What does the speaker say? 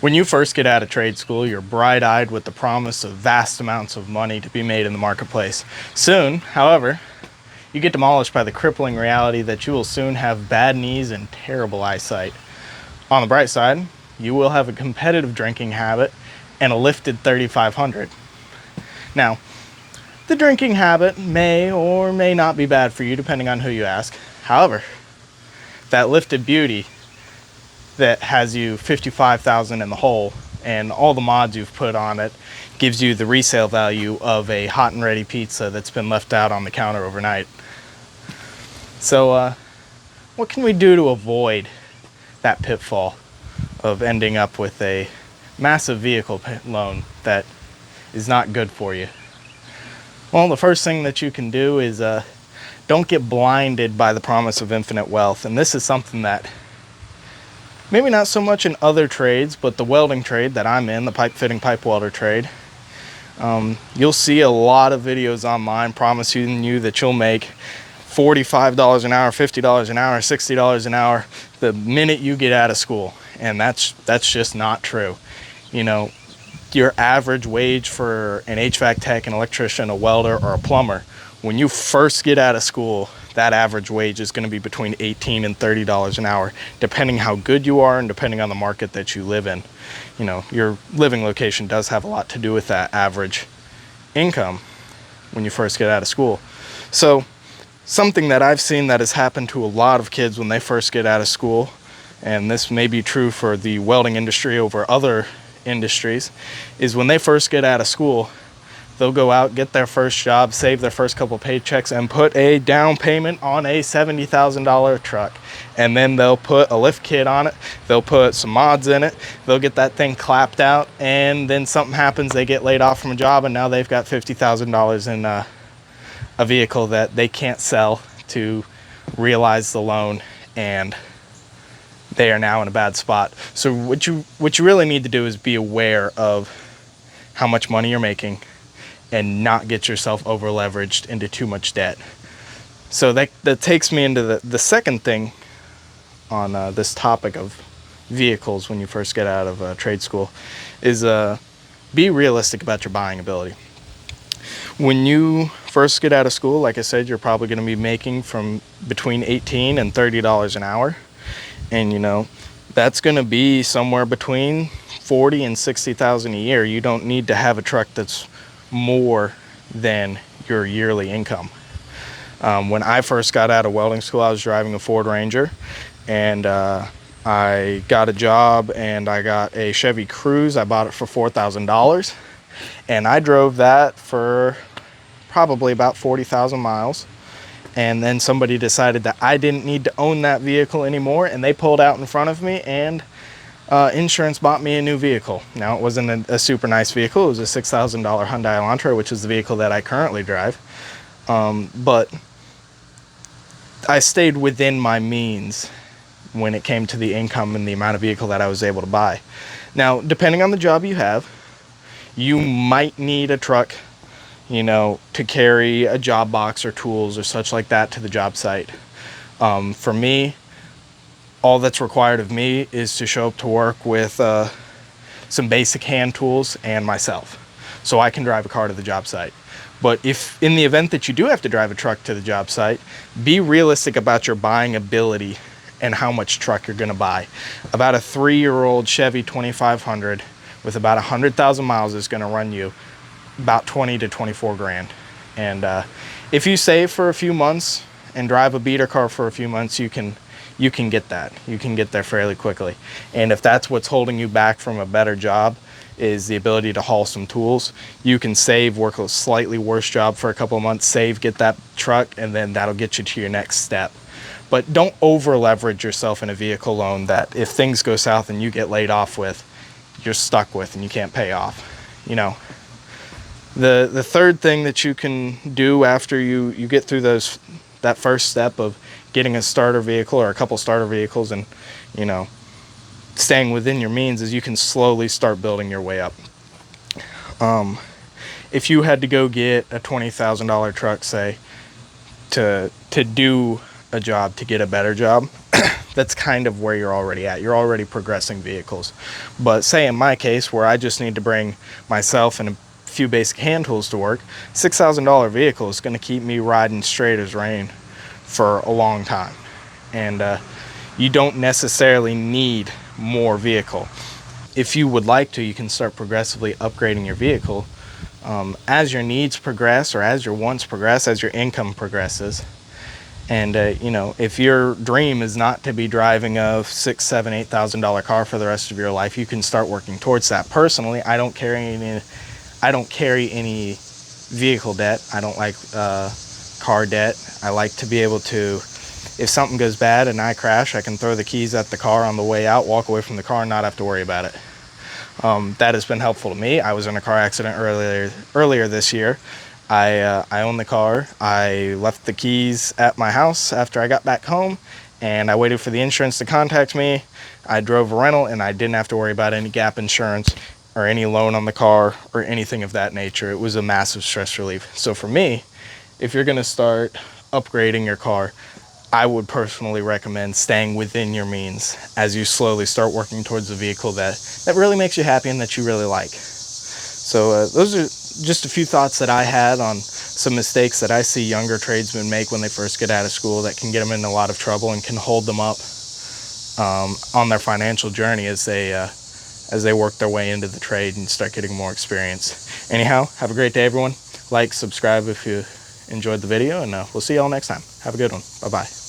When you first get out of trade school, you're bright-eyed with the promise of vast amounts of money to be made in the marketplace. Soon, however, you get demolished by the crippling reality that you will soon have bad knees and terrible eyesight. On the bright side, you will have a competitive drinking habit and a lifted 3,500. Now, the drinking habit may or may not be bad for you depending on who you ask. However, that lifted beauty that has you 55,000 in the hole and all the mods you've put on it gives you the resale value of a hot and ready pizza that's been left out on the counter overnight. So what can we do to avoid that pitfall of ending up with a massive vehicle loan that is not good for you? Well, the first thing that you can do is don't get blinded by the promise of infinite wealth. And this is something that maybe not so much in other trades, but the welding trade that I'm in, the pipe fitting pipe welder trade, you'll see a lot of videos online promising you that you'll make $45 an hour, $50 an hour, $60 an hour the minute you get out of school. And that's just not true. You know, your average wage for an HVAC tech, an electrician, a welder, or a plumber, when you first get out of school, that average wage is going to be between $18 and $30 an hour, depending how good you are and depending on the market that you live in. You know, your living location does have a lot to do with that average income when you first get out of school. So something that I've seen that has happened to a lot of kids when they first get out of school, and this may be true for the welding industry over other industries, is when they first get out of school, they'll go out, get their first job, save their first couple paychecks, and put a down payment on a $70,000 truck. And then they'll put a lift kit on it, they'll put some mods in it, they'll get that thing clapped out, and then something happens, they get laid off from a job, and now they've got $50,000 in a vehicle that they can't sell to realize the loan, and they are now in a bad spot. So what you really need to do is be aware of how much money you're making and not get yourself over leveraged into too much debt. So that takes me into the second thing on this topic of vehicles when you first get out of trade school is be realistic about your buying ability. When you first get out of school, like I said, you're probably going to be making from between $18 and $30 an hour. And you know, that's going to be somewhere between $40,000 and $60,000 a year. You don't need to have a truck that's more than your yearly income. When I first got out of welding school, I was driving a Ford Ranger, and I got a job and I got a Chevy Cruze. I bought it for $4,000, and I drove that for probably about 40,000 miles. And then somebody decided that I didn't need to own that vehicle anymore, and they pulled out in front of me, and insurance bought me a new vehicle. Now, it wasn't a super nice vehicle. It was a $6,000 Hyundai Elantra, which is the vehicle that I currently drive. But I stayed within my means when it came to the income and the amount of vehicle that I was able to buy. Now, depending on the job you have, you might need a truck, you know, to carry a job box or tools or such like that to the job site. For me, all that's required of me is to show up to work with some basic hand tools and myself, so I can drive a car to the job site. But if in the event that you do have to drive a truck to the job site, be realistic about your buying ability and how much truck you're going to buy. About a 3-year-old Chevy 2500 with about 100,000 miles is going to run you about 20 to 24 grand. And if you save for a few months and drive a beater car for a few months, you can get that. You can get there fairly quickly. And if that's what's holding you back from a better job, is the ability to haul some tools, you can save, work a slightly worse job for a couple of months, save, get that truck, and then that'll get you to your next step. But don't over leverage yourself in a vehicle loan that if things go south and you get laid off with, you're stuck with and you can't pay off. You know, the third thing that you can do after you get through that first step of getting a starter vehicle or a couple starter vehicles and, you know, staying within your means, is you can slowly start building your way up. If you had to go get a $20,000 truck, say, to do a job, to get a better job, that's kind of where you're already at. You're already progressing vehicles. But say in my case, where I just need to bring myself and a few basic hand tools to work, $6,000 vehicle is going to keep me riding straight as rain for a long time. And you don't necessarily need more vehicle. If you would like to, you can start progressively upgrading your vehicle as your needs progress, or as your wants progress, as your income progresses. And you know, if your dream is not to be driving a $6,000, $7,000, $8,000 car for the rest of your life, you can start working towards that. Personally, I don't carry any vehicle debt. I don't like car debt. I like to be able to, if something goes bad and I crash, I can throw the keys at the car on the way out, walk away from the car, and not have to worry about it. That has been helpful to me. I was in a car accident earlier this year. I own the car. I left the keys at my house after I got back home, and I waited for the insurance to contact me. I drove a rental, and I didn't have to worry about any gap insurance or any loan on the car or anything of that nature. It was a massive stress relief. So for me, if you're going to start upgrading your car, I would personally recommend staying within your means as you slowly start working towards a vehicle that really makes you happy and that you really like. So those are just a few thoughts that I had on some mistakes that I see younger tradesmen make when they first get out of school that can get them in a lot of trouble and can hold them up on their financial journey as they work their way into the trade and start getting more experience. Anyhow, have a great day, everyone. Like, subscribe if you enjoyed the video, and we'll see you all next time. Have a good one. Bye-bye.